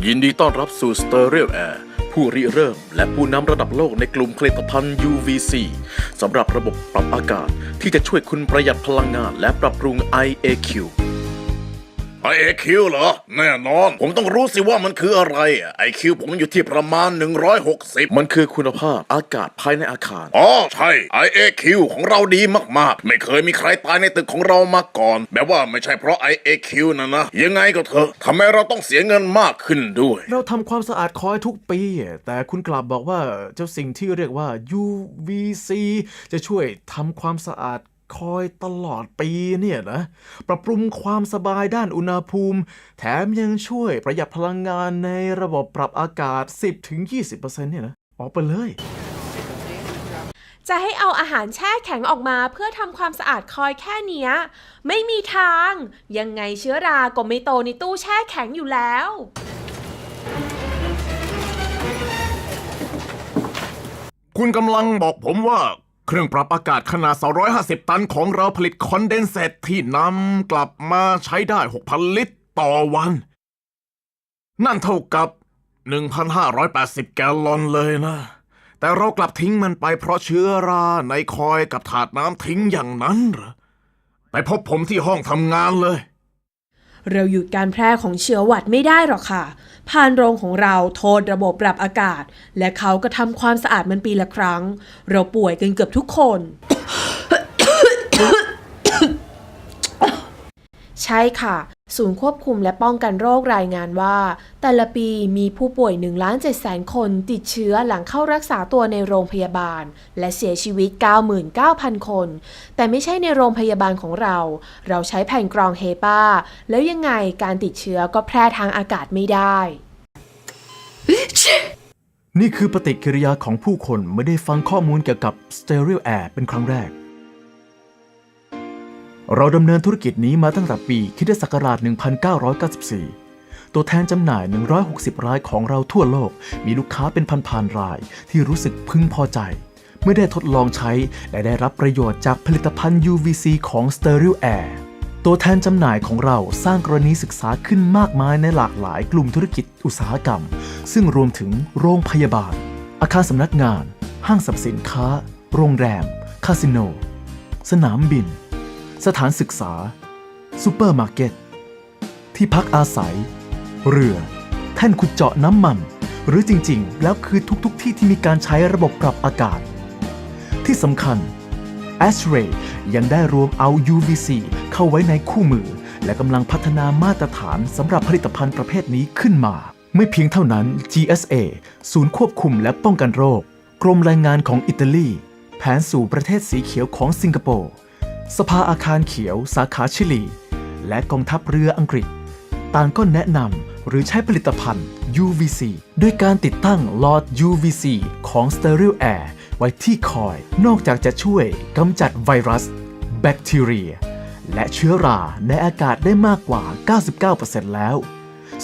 ยินดีต้อนรับสู่ Stereo Air ผู้ริเริ่มและผู้นำระดับโลกในกลุ่มผลิตภัณฑ์ UVC สำหรับระบบปรับอากาศที่จะช่วยคุณประหยัดพลังงานและปรับปรุง IAQ IAQ เหรอ แน่นอน ผมต้องรู้สิว่ามันคืออะไร IQ ผมอยู่ที่ประมาณ 160 มันคือคุณภาพอากาศภายในอาคารอ๋อใช่ IAQ ของเราดีมากๆไม่เคยมีใครตายในตึกของเรามาก่อนแบบว่าไม่ใช่เพราะ IAQ นะยังไงก็เถอะทำไมเราต้องเสียเงินมากขึ้นด้วยเราทำความสะอาดคอยทุกปีแต่คุณกลับบอกว่าเจ้าสิ่งที่เรียกว่า UVC จะช่วยทำความสะอาดคอยตลอดปีเนี่ยนะปรับปรุงความสบายด้านอุณหภูมิแถมยังช่วยประหยัดพลังงานในระบบปรับอากาศ 10-20% เนี่ยนะออกไปเลยจะให้เอาอาหารแช่แข็งออกมาเพื่อทำความสะอาดคอยแค่เนี้ยไม่มีทางยังไงเชื้อราก็ไม่โตในตู้แช่แข็งอยู่แล้ว คุณกำลังบอกผมว่าเครื่องปรับอากาศขนาด250 ตันของเราผลิตคอนเดนเซตที่นำกลับมาใช้ได้ 6,000 ลิตรต่อวันนั่นเท่ากับ 1,580 แกลลอนเลยนะแต่เรากลับทิ้งมันไปเพราะเชื้อราในคอยกับถาดน้ำทิ้งอย่างนั้นเหรอไปพบผมที่ห้องทำงานเลยเราหยุดการแพร่ของเชื้อหวัดไม่ได้หรอกค่ะพานโรงของเราโทษระบบปรับอากาศและเขาก็ทำความสะอาดมันปีละครั้งเราป่วยกันเกือบทุกคน ใช่ค่ะศูนย์ควบคุมและป้องกันโรครายงานว่าแต่ละปีมีผู้ป่วย 1,700,000 คนติดเชื้อหลังเข้ารักษาตัวในโรงพยาบาลและเสียชีวิต 99,000 คนแต่ไม่ใช่ในโรงพยาบาลของเราใช้แผ่นกรองเฮปาแล้วยังไงการติดเชื้อก็แพร่ทางอากาศไม่ได้ นี่คือปฏิกิริยาของผู้คนเมื่อได้ฟังข้อมูลเกี่ยวกับ Stereo Air เป็นครั้งแรกเราดำเนินธุรกิจนี้มาตั้งแต่ปีค.ศ. 1994 ตัวแทนจำหน่าย 160 รายของเราทั่วโลกมีลูกค้าเป็นพันๆรายที่รู้สึกพึงพอใจเมื่อได้ทดลองใช้และได้รับประโยชน์จากผลิตภัณฑ์ UVC ของ Stereo Air ตัวแทนจำหน่ายของเราสร้างกรณีศึกษาขึ้นมากมายในหลากหลายกลุ่มธุรกิจอุตสาหกรรมซึ่งรวมถึงโรงพยาบาลอาคารสำนักงานห้างสรรพสินค้าโรงแรมคาสิโนสนามบินสถานศึกษาซูเปอร์มาร์เก็ตที่พักอาศัยเรือแท่นขุดเจาะน้ำมันหรือจริงๆแล้วคือทุกที่ที่มีการใช้ระบบปรับอากาศที่สำคัญ ASHRAE ยังได้รวมเอา UVC เข้าไว้ในคู่มือและกำลังพัฒนามาตรฐานสำหรับผลิตภัณฑ์ประเภทนี้ขึ้นมาไม่เพียงเท่านั้น GSA ศูนย์ควบคุมและป้องกันโรคกรมแรงงานของอิตาลีแผนสู่ประเทศสีเขียวของสิงคโปร์สภาอาคารเขียวสาขาชิลีและกองทัพเรืออังกฤษต่างก็แนะนำหรือใช้ผลิตภัณฑ์ UVC ด้วยการติดตั้งหลอด UVC ของ Stereo Air ไว้ที่คอยนอกจากจะช่วยกำจัดไวรัสแบคทีเรียและเชื้อราในอากาศได้มากกว่า 99% แล้ว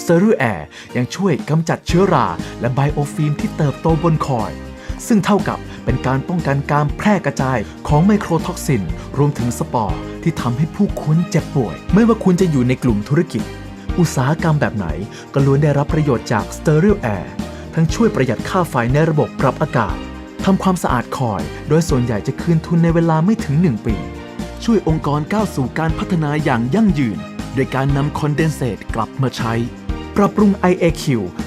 Stereo Air ยังช่วยกำจัดเชื้อราและไบโอฟิล์มที่เติบโตบนคอยซึ่งเท่ากับเป็นการป้องกันการแพร่กระจายของไมโครท็อกซินรวมถึงสปอร์ที่ทำให้ผู้คนเจ็บป่วยไม่ว่าคุณจะอยู่ในกลุ่มธุรกิจอุตสาหกรรมแบบไหนก็ล้วนได้รับประโยชน์จาก Stereo Air ทั้งช่วยประหยัดค่าไฟในระบบปรับอากาศทำความสะอาดคอยโดยส่วนใหญ่จะคืนทุนในเวลาไม่ถึง1 ปีช่วยองค์กรก้าวสู่การพัฒนาอย่างยั่งยืนโดยการนำคอนเดนเซตกลับมาใช้ปรับปรุง IAQ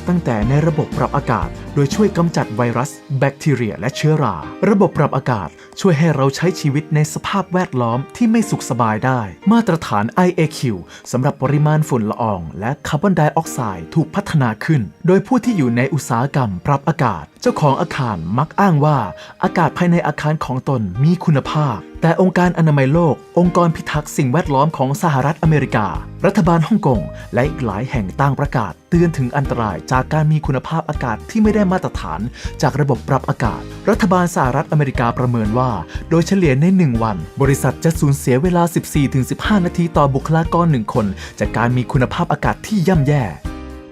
ตั้งแต่ในระบบปรับอากาศโดยช่วยกำจัดไวรัสแบคทีเรียและเชื้อราระบบปรับอากาศช่วยให้เราใช้ชีวิตในสภาพแวดล้อมที่ไม่สุขสบายได้มาตรฐาน IAQ สำหรับปริมาณฝุ่นละอองและคาร์บอนไดออกไซด์ถูกพัฒนาขึ้นโดยผู้ที่อยู่ในอุตสาหกรรมปรับอากาศเจ้าของอาคารมักอ้างว่าอากาศภายในอาคารของตนมีคุณภาพแต่องค์การอนามัยโลกองค์กรพิทักษ์สิ่งแวดล้อมของสหรัฐอเมริการัฐบาลฮ่องกงและอีกหลายแห่งต่างประกาศเตือนถึงอันตรายจากการมีคุณภาพอากาศที่ไม่ได้มาตรฐานจากระบบปรับอากาศรัฐบาลสหรัฐอเมริกาประเมินว่าโดยเฉลี่ยใน1 วันบริษัทจะสูญเสียเวลา 14-15 นาทีต่อบุคลากร1 คนจากการมีคุณภาพอากาศที่ย่ำแย่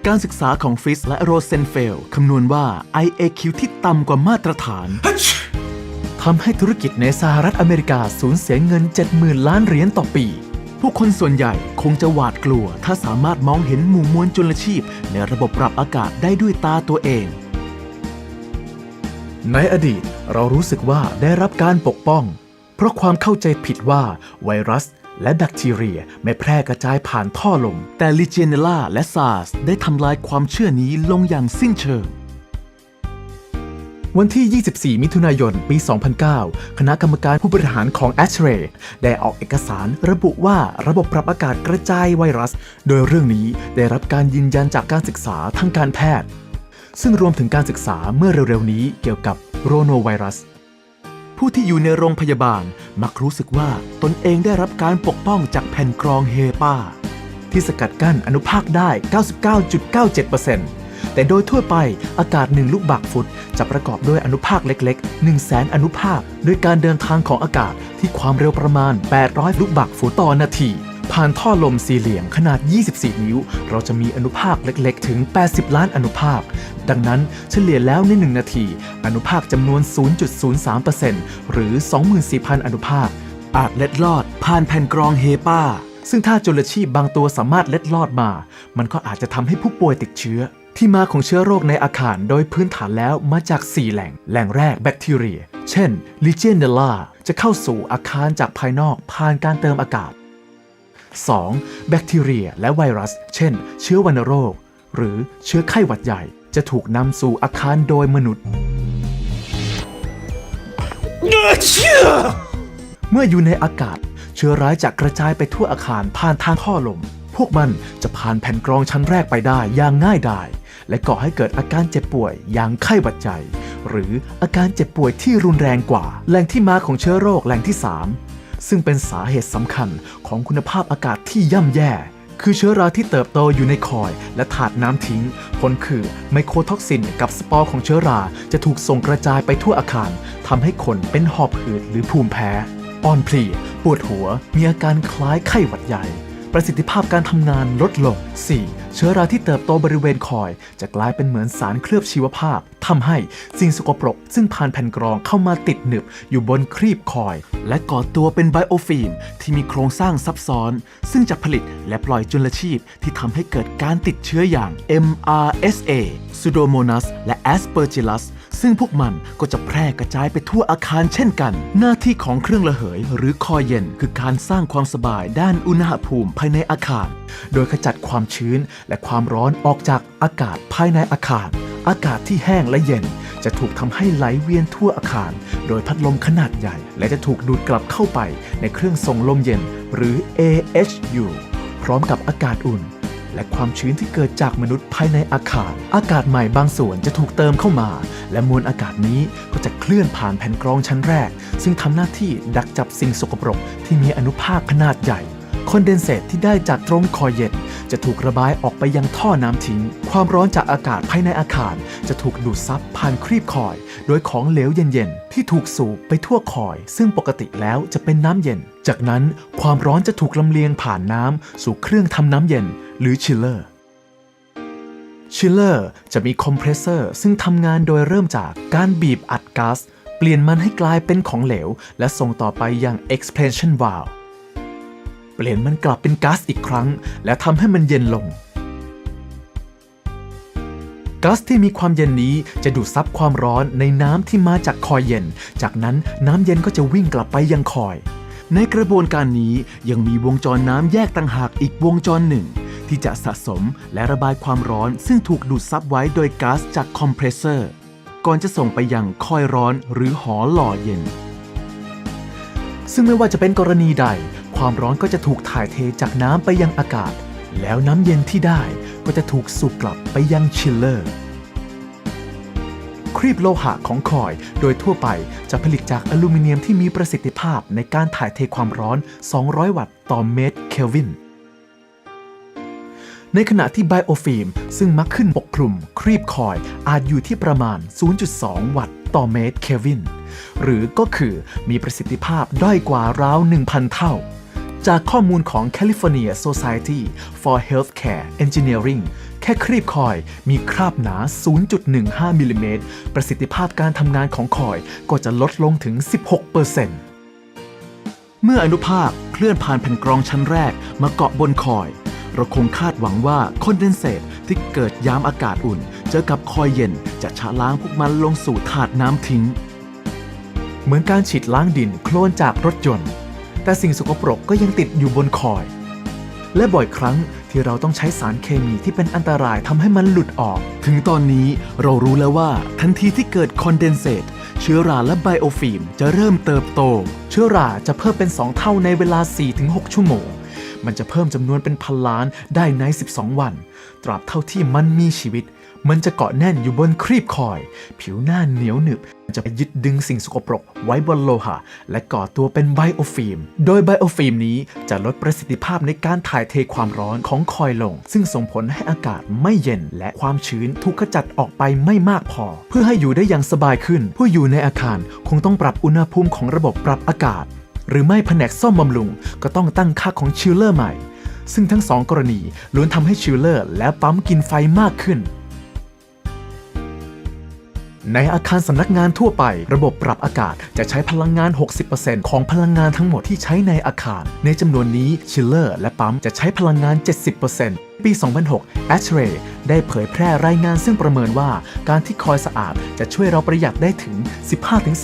การศึกษาของฟิสและโรเซนเฟลคำนวณว่า IAQ ที่ต่ำกว่ามาตรฐานทำให้ธุรกิจในสหรัฐอเมริกาสูญเสียเงิน 70,000 ล้านเหรียญต่อปี พ ผู้คนส่วนใหญ่คงจะหวาดกลัวถ้าสามารถมองเห็นหมู่มวลจุลชีพในระบบปรับอากาศได้ด้วยตาตัวเองในอดีตเรารู้สึกว่าได้รับการปกป้องเพราะความเข้าใจผิดว่าไวรัสและแบคทีเรียไม่แพร่กระจายผ่านท่อลมแต่ลิเจเนลาและซาร์สได้ทำลายความเชื่อนี้ลงอย่างสิ้นเชิงวันที่ 24 มิถุนายน ปี 2009 คณะกรรมการผู้บริหารของ ASHRAE ได้ออกเอกสารระบุว่าระบบปรับอากาศกระจายไวรัสโดยเรื่องนี้ได้รับการยืนยันจากการศึกษาทางการแพทย์ซึ่งรวมถึงการศึกษาเมื่อเร็วๆนี้เกี่ยวกับโรโนไวรัสผู้ที่อยู่ในโรงพยาบาลมักรู้สึกว่าตนเองได้รับการปกป้องจากแผ่นกรองเฮปาที่สกัดกั้นอนุภาคได้ 99.97%แต่โดยทั่วไปอากาศ1ลูกบาศก์ฟุตจะประกอบด้วยอนุภาคเล็กๆ 100,000 อนุภาคโดยการเดินทางของอากาศที่ความเร็วประมาณ800ลูกบาศก์ฟุตต่อนาทีผ่านท่อลมสี่เหลี่ยมขนาด24นิ้วเราจะมีอนุภาคเล็กๆถึง80ล้านอนุภาคดังนั้นเฉลี่ยแล้วใน1นาทีอนุภาคจำนวน 0.03% หรือ 24,000 อนุภาคอาจเล็ดลอดผ่านแผ่นกรองเฮปาซึ่งถ้าจุลชีพบางตัวสามารถเล็ดลอดมามันก็อาจจะทำให้ผู้ป่วยติดเชื้อที่มาของเชื้อโรคในอาคารโดยพื้นฐานแล้วมาจาก4แหล่งแรกแบคทีเรียเช่น Legionella จะเข้าสู่อาคารจากภายนอกผ่านการเติมอากาศ 2. แบคทีเรียและไวรัสเช่นเชื้อวัณโรคหรือเชื้อไข้หวัดใหญ่จะถูกนำสู่อาคารโดยมนุษย์เมื่ออยู่ในอากาศเชื้อร้ายจะกระจายไปทั่วอาคารผ่านทางท่อลมพวกมันจะผ่านแผ่นกรองชั้นแรกไปได้อย่างง่ายดายและก่อให้เกิดอาการเจ็บป่วยอย่างไข้หวัดใหญ่หรืออาการเจ็บป่วยที่รุนแรงกว่าแหล่งที่มาของเชื้อโรคแหล่งที่ 3ซึ่งเป็นสาเหตุสำคัญของคุณภาพอากาศที่ย่ำแย่คือเชื้อราที่เติบโตอยู่ในคอยและถาดน้ำทิ้งผลคือไมโครท็อกซินกับสปอร์ของเชื้อราจะถูกส่งกระจายไปทั่วอาคารทำให้คนเป็นหอบหืดหรือภูมิแพ้อ่อนเพลียปวดหัวมีอาการคล้ายไข้หวัดใหญ่ประสิทธิภาพการทำงานลดลง 4. เชื้อราที่เติบโตบริเวณคอยจะกลายเป็นเหมือนสารเคลือบชีวภาพทำให้สิ่งสกปรกซึ่งผ่านแผ่นกรองเข้ามาติดหนึบอยู่บนครีบคอยและก่อตัวเป็นไบโอฟิล์มที่มีโครงสร้างซับซ้อนซึ่งจะผลิตและปล่อยจุลชีพที่ทำให้เกิดการติดเชื้ออย่าง MRSA Pseudomonas และ Aspergillus ซึ่งพวกมันก็จะแพร่กระจายไปทั่วอาคารเช่นกันหน้าที่ของเครื่องระเหยหรือคอยเย็นคือการสร้างความสบายด้านอุณหภูมิภายในอาคารโดยขจัดความชื้นและความร้อนออกจากอากาศภายในอาคารอากาศที่แห้งและเย็นจะถูกทำให้ไหลเวียนทั่วอาคารโดยพัดลมขนาดใหญ่และจะถูกดูดกลับเข้าไปในเครื่องส่งลมเย็นหรือ AHU พร้อมกับอากาศอุ่นและความชื้นที่เกิดจากมนุษย์ภายในอาคารอากาศใหม่บางส่วนจะถูกเติมเข้ามาและมวลอากาศนี้ก็จะเคลื่อนผ่านแผ่นกรองชั้นแรกซึ่งทำหน้าที่ดักจับสิ่งสกปรกที่มีอนุภาคขนาดใหญ่คอนเดนเซตที่ได้จากตรงคอยเย็นจะถูกระบายออกไปยังท่อน้ำทิ้งความร้อนจากอากาศภายในอาคารจะถูกดูดซับผ่านครีบคอยโดยของเหลวเย็นๆที่ถูกสูบไปทั่วคอยซึ่งปกติแล้วจะเป็นน้ำเย็นจากนั้นความร้อนจะถูกลำเลียงผ่านน้ำสู่เครื่องทำน้ำเย็นหรือชิลเลอร์จะมีคอมเพรสเซอร์ซึ่งทำงานโดยเริ่มจากการบีบอัดก๊าซเปลี่ยนมันให้กลายเป็นของเหลวและส่งต่อไปยัง expansion valve เปลี่ยนมันกลับเป็นก๊าซอีกครั้งและทำให้มันเย็นลงก๊าซที่มีความเย็นนี้จะดูดซับความร้อนในน้ำที่มาจากคอยเย็นจากนั้นน้ำเย็นก็จะวิ่งกลับไปยังคอยในกระบวนการนี้ยังมีวงจรน้ำแยกต่างหากอีกวงจรหนึ่งที่จะสะสมและระบายความร้อนซึ่งถูกดูดซับไว้โดยก๊าซจากคอมเพรสเซอร์ก่อนจะส่งไปยังคอยร้อนหรือหอหล่อเย็นซึ่งไม่ว่าจะเป็นกรณีใดความร้อนก็จะถูกถ่ายเทจากน้ำไปยังอากาศแล้วน้ำเย็นที่ได้ก็จะถูกสูบกลับไปยังชิลเลอร์ครีบโลหะของคอยโดยทั่วไปจะผลิตจากอลูมิเนียมที่มีประสิทธิภาพในการถ่ายเทความร้อน200วัตต์ต่อเมตรเคลวินในขณะที่ไบโอฟิล์มซึ่งมักขึ้นปกคลุมครีบคอยอาจอยู่ที่ประมาณ 0.2 วัตต์ต่อเมตรเคลวินหรือก็คือมีประสิทธิภาพด้อยกว่าราว 1,000 เท่าจากข้อมูลของ California Society for Healthcare Engineering แค่ครีบคอยมีคราบหนา 0.15 มิลลิเมตรประสิทธิภาพการทำงานของคอยก็จะลดลงถึง 16% เมื่ออนุภาคเคลื่อนผ่านแผ่นกรองชั้นแรกมาเกาะบนคอยเราคงคาดหวังว่าคอนเดนเซตที่เกิดยามอากาศอุ่นเจอกับคอยเย็นจะชะล้างพวกมันลงสู่ถาดน้ำทิ้งเหมือนการฉีดล้างดินโคลนจากรถยนต์แต่สิ่งสกปรกก็ยังติดอยู่บนคอยและบ่อยครั้งที่เราต้องใช้สารเคมีที่เป็นอันตรายทำให้มันหลุดออกถึงตอนนี้เรารู้แล้วว่าทันทีที่เกิดคอนเดนเซตเชื้อราและไบโอฟิล์มจะเริ่มเติบโตเชื้อราจะเพิ่มเป็น2 เท่าในเวลา 4-6 ชั่วโมงมันจะเพิ่มจำนวนเป็นพันล้านได้ใน12 วันตราบเท่าที่มันมีชีวิตมันจะเกาะแน่นอยู่บนครีบคอยผิวหน้าเหนียวหนึบจะยึดดึงสิ่งสกปรกไว้บนโลหะและก่อตัวเป็นไบโอฟิล์มโดยไบโอฟิล์มนี้จะลดประสิทธิภาพในการถ่ายเทความร้อนของคอยลงซึ่งส่งผลให้อากาศไม่เย็นและความชื้นถูกขจัดออกไปไม่มากพอเพื่อให้อยู่ได้อย่างสบายขึ้นผู้อยู่ในอาคารคงต้องปรับอุณหภูมิของระบบปรับอากาศหรือไม่แผนกซ่อมบำรุงก็ต้องตั้งค่าของชิลเลอร์ใหม่ซึ่งทั้ง2 กรณีล้วนทำให้ชิลเลอร์และปั๊มกินไฟมากขึ้นในอาคารสำนักงานทั่วไประบบปรับอากาศจะใช้พลังงาน 60% ของพลังงานทั้งหมดที่ใช้ในอาคารในจำนวนนี้ชิลเลอร์และปั๊มจะใช้พลังงาน 70% ปี 2006 ASHRAE ได้เผยแพร่รายงานซึ่งประเมินว่าการที่คอยสะอาดจะช่วยเราประหยัดได้ถึง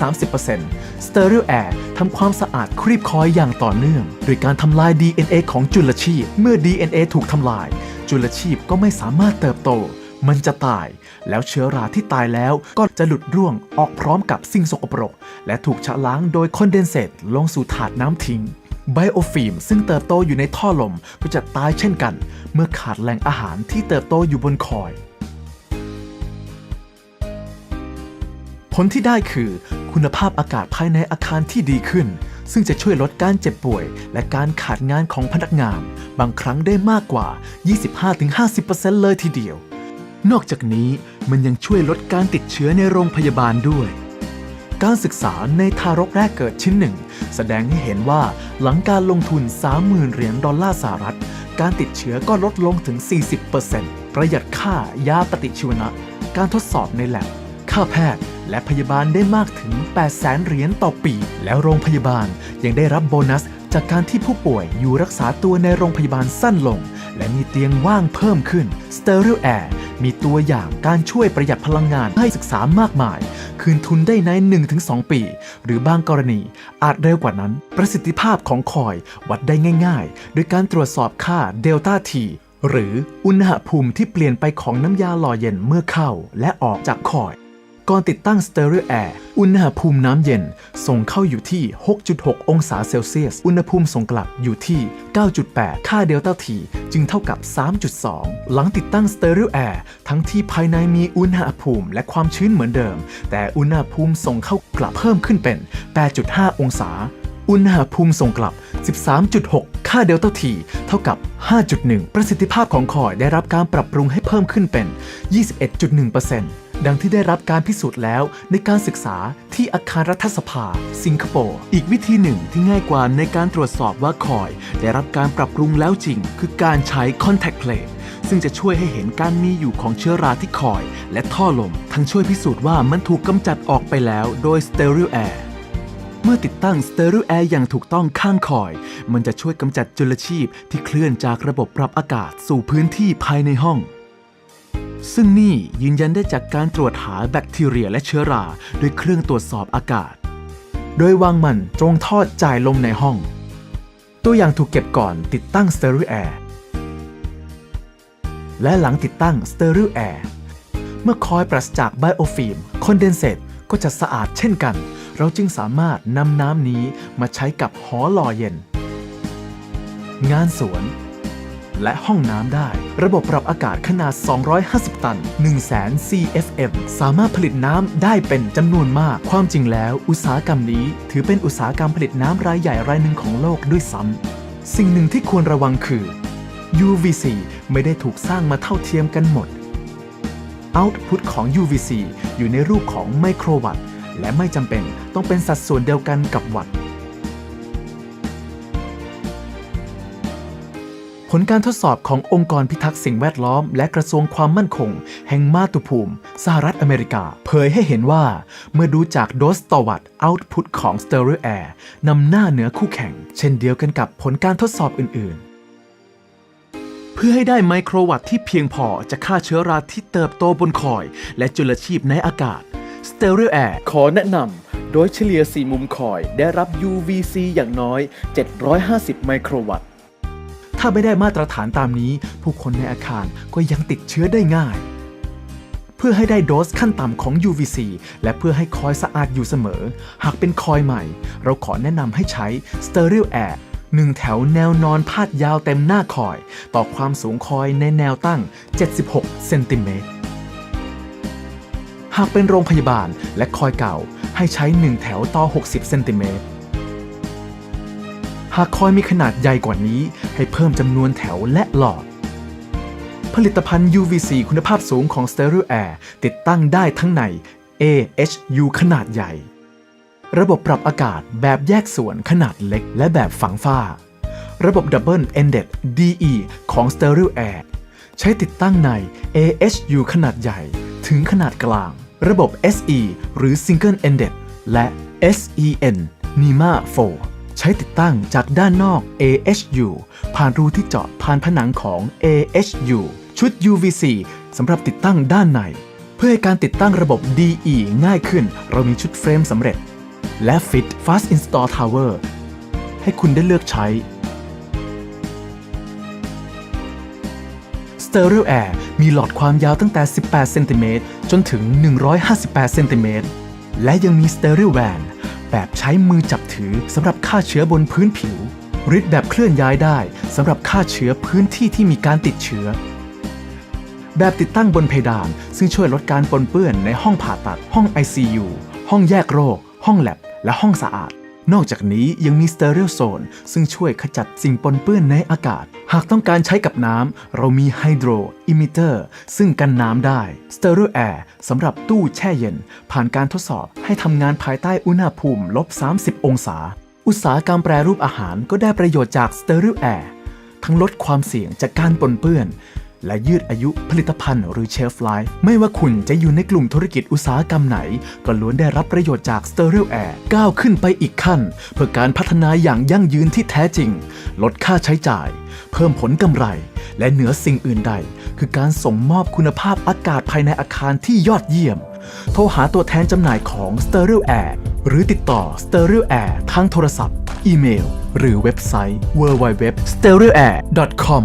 15-30% Stereo Air ทำความสะอาดครีบคอยอย่างต่อเนื่องโดยการทำลาย DNA ของจุลชีพเมื่อ DNA ถูกทำลายจุลชีพก็ไม่สามารถเติบโตมันจะตายแล้วเชื้อราที่ตายแล้วก็จะหลุดร่วงออกพร้อมกับสิ่งสกปรกและถูกชะล้างโดยคอนเดนเซตลงสู่ถาดน้ำทิ้งไบโอฟิล์มซึ่งเติบโตอยู่ในท่อลมก็จะตายเช่นกันเมื่อขาดแหล่งอาหารที่เติบโตอยู่บนคอยผลที่ได้คือคุณภาพอากาศภายในอาคารที่ดีขึ้นซึ่งจะช่วยลดการเจ็บป่วยและการขาดงานของพนักงานบางครั้งได้มากกว่า 25-50% เลยทีเดียวนอกจากนี้มันยังช่วยลดการติดเชื้อในโรงพยาบาลด้วยการศึกษาในทารกแรกเกิดชิ้นหนึ่งแสดงให้เห็นว่าหลังการลงทุน $30,000 สหรัฐการติดเชื้อก็ลดลงถึง 40% ประหยัดค่ายาปฏิชีวนะการทดสอบในแลบค่าแพทย์และพยาบาลได้มากถึง $800,000 ต่อปีแล้วโรงพยาบาลยังได้รับโบนัสจากการที่ผู้ป่วยอยู่รักษาตัวในโรงพยาบาลสั้นลงและมีเตียงว่างเพิ่มขึ้น Stereo Air มีตัวอย่างการช่วยประหยัดพลังงานให้ศึกษามากมายคืนทุนได้ใน 1-2 ปีหรือบางกรณีอาจเร็วกว่านั้นประสิทธิภาพของคอยวัดได้ง่ายๆโดยการตรวจสอบค่าเดลต้าทีหรืออุณหภูมิที่เปลี่ยนไปของน้ำยาหล่อเย็นเมื่อเข้าและออกจากคอยก่อนติดตั้ง Stereo Air อุณหภูมิน้ำเย็นส่งเข้าอยู่ที่ 6.6 องศาเซลเซียสอุณหภูมิส่งกลับอยู่ที่ 9.8 ค่าเดลต้าทีจึงเท่ากับ 3.2 หลังติดตั้ง Stereo Air ทั้งที่ภายในมีอุณหภูมิและความชื้นเหมือนเดิมแต่อุณหภูมิส่งเข้ากลับเพิ่มขึ้นเป็น 8.5 องศาอุณหภูมิส่งกลับ 13.6 ค่าเดลต้าทีเท่ากับ 5.1 ประสิทธิภาพของคอยได้รับการปรับปรุงให้เพิ่มขึ้นเป็น 21.1%ดังที่ได้รับการพิสูจน์แล้วในการศึกษาที่อาคารรัฐสภาสิงคโปร์อีกวิธีหนึ่งที่ง่ายกว่าในการตรวจสอบว่าคอยได้รับการปรับปรุงแล้วจริงคือการใช้ Contact Plate ซึ่งจะช่วยให้เห็นการมีอยู่ของเชื้อราที่คอยและท่อลมทั้งช่วยพิสูจน์ว่ามันถูกกำจัดออกไปแล้วโดย Stereo Air เมื่อติดตั้ง Stereo Air อย่างถูกต้องข้างคอยมันจะช่วยกำจัดจุลชีพที่เคลื่อนจากระบบปรับอากาศสู่พื้นที่ภายในห้องซึ่งนี่ยืนยันได้จากการตรวจหาแบคทีเรียและเชื้อราด้วยเครื่องตรวจสอบอากาศโดยวางมันตรงท่อจ่ายลมในห้องตัวอย่างถูกเก็บก่อนติดตั้ง Stereo Air และหลังติดตั้ง Stereo Air เมื่อคอยปราศจากไบโอฟิล์มคอนเดนเซตก็จะสะอาดเช่นกันเราจึงสามารถนำน้ำนี้มาใช้กับหอหล่อเย็นงานสวนและห้องน้ำได้ระบบปรับอากาศขนาด250ตัน 100,000 CFM สามารถผลิตน้ำได้เป็นจำนวนมากความจริงแล้วอุตสาหกรรมนี้ถือเป็นอุตสาหกรรมผลิตน้ำรายใหญ่รายหนึ่งของโลกด้วยซ้ำสิ่งหนึ่งที่ควรระวังคือ UVC ไม่ได้ถูกสร้างมาเท่าเทียมกันหมด Output ของ UVC อยู่ในรูปของไมโครวัตต์และไม่จำเป็นต้องเป็นสัดส่วนเดียวกันกับวัตต์ผ ผลการทดสอบขององค์กรพิทักษ์สิ่งแวดล้อมและกระทรวงความมั่นคงแห่งมาตุภูมิสหรัฐอเมริกาเผยให้เห็นว่าเมื่อดูจากโดสต่อวัตต์เอาต์พุตของ Stereo Air นำหน้าเหนือคู่แข่งเช่นเดียวกันกับผลการทดสอบอื่นๆเพื่อให้ได้ไมโครวัตต์ที่เพียงพอจะฆ่าเชื้อราที่เติบโตบนคอยและจุลชีพในอากาศ Stereo Air ขอแนะนำโดยเฉลี่ย4มุมคอยได้รับ UVC อย่างน้อย750ไมโครวัตต์ถ้าไม่ได้มาตรฐานตามนี้ผู้คนในอาคารก็ยังติดเชื้อได้ง่ายเพื่อให้ได้โดสขั้นต่ำของ UVC และเพื่อให้คอยสะอาดอยู่เสมอหากเป็นคอยใหม่เราขอแนะนำให้ใช้ Stereo Air 1 แถวแนวนอนพาดยาวเต็มหน้าคอยต่อความสูงคอยในแนวตั้ง76เซนติเมตรหากเป็นโรงพยาบาลและคอยเก่าให้ใช้1แถวต่อ60เซนติเมตรหากคอยมีขนาดใหญ่กว่านี้ให้เพิ่มจำนวนแถวและหลอดผลิตภัณฑ์ UVC คุณภาพสูงของ Stereo Air ติดตั้งได้ทั้งใน AHU ขนาดใหญ่ระบบปรับอากาศแบบแยกส่วนขนาดเล็กและแบบฝังฝ้าระบบ Double Ended DE ของ Stereo Air ใช้ติดตั้งใน AHU ขนาดใหญ่ถึงขนาดกลางระบบ SE หรือ Single Ended และ SEN NEMA 4 ใช้ติดตั้งจากด้านนอก AHU ผ่านรูที่เจาะผ่านผนังของ AHU ชุด UVC สำหรับติดตั้งด้านในเพื่อให้การติดตั้งระบบ DE ง่ายขึ้นเรามีชุดเฟรมสำเร็จและ Fit Fast Install Tower ให้คุณได้เลือกใช้ Stereo Air มีหลอดความยาวตั้งแต่18เซนติเมตรจนถึง158เซนติเมตรและยังมี Stereo Van แบบใช้มือจับถือสำหรับฆ่าเชื้อบนพื้นผิวฤทธิ์แบบเคลื่อนย้ายได้สำหรับฆ่าเชื้อพื้นที่ที่มีการติดเชื้อแบบติดตั้งบนเพดานซึ่งช่วยลดการปนเปื้อนในห้องผ่าตัดห้อง ICU ห้องแยกโรคห้องแลบและห้องสะอาดนอกจากนี้ยังมี Stereo Zone ซึ่งช่วยขจัดสิ่งปนเปื้อนในอากาศหากต้องการใช้กับน้ำเรามี Hydro Emitter ซึ่งกันน้ำได้ Stereo Air สำหรับตู้แช่เย็นผ่านการทดสอบให้ทำงานภายใต้อุณหภูมิ-30 องศาอุตสาหกรรมแปรรูปอาหารก็ได้ประโยชน์จาก Stereo Air ทั้งลดความเสี่ยงจากการปนเปื้อนและยืดอายุผลิตภัณฑ์หรือ Shelf Life ไม่ว่าคุณจะอยู่ในกลุ่มธุรกิจอุตสาหกรรมไหนก็ล้วนได้รับประโยชน์จาก Stereo Air ก้าวขึ้นไปอีกขั้นเพื่อการพัฒนาอย่างยั่งยืนที่แท้จริงลดค่าใช้จ่ายเพิ่มผลกำไรและเหนือสิ่งอื่นใดคือการส่งมอบคุณภาพอากาศภายในอาคารที่ยอดเยี่ยมโทรหาตัวแทนจำหน่ายของ Stereo Air หรือติดต่อ Stereo Air ทางโทรศัพท์อีเมลหรือเว็บไซต์ www.stereoair.com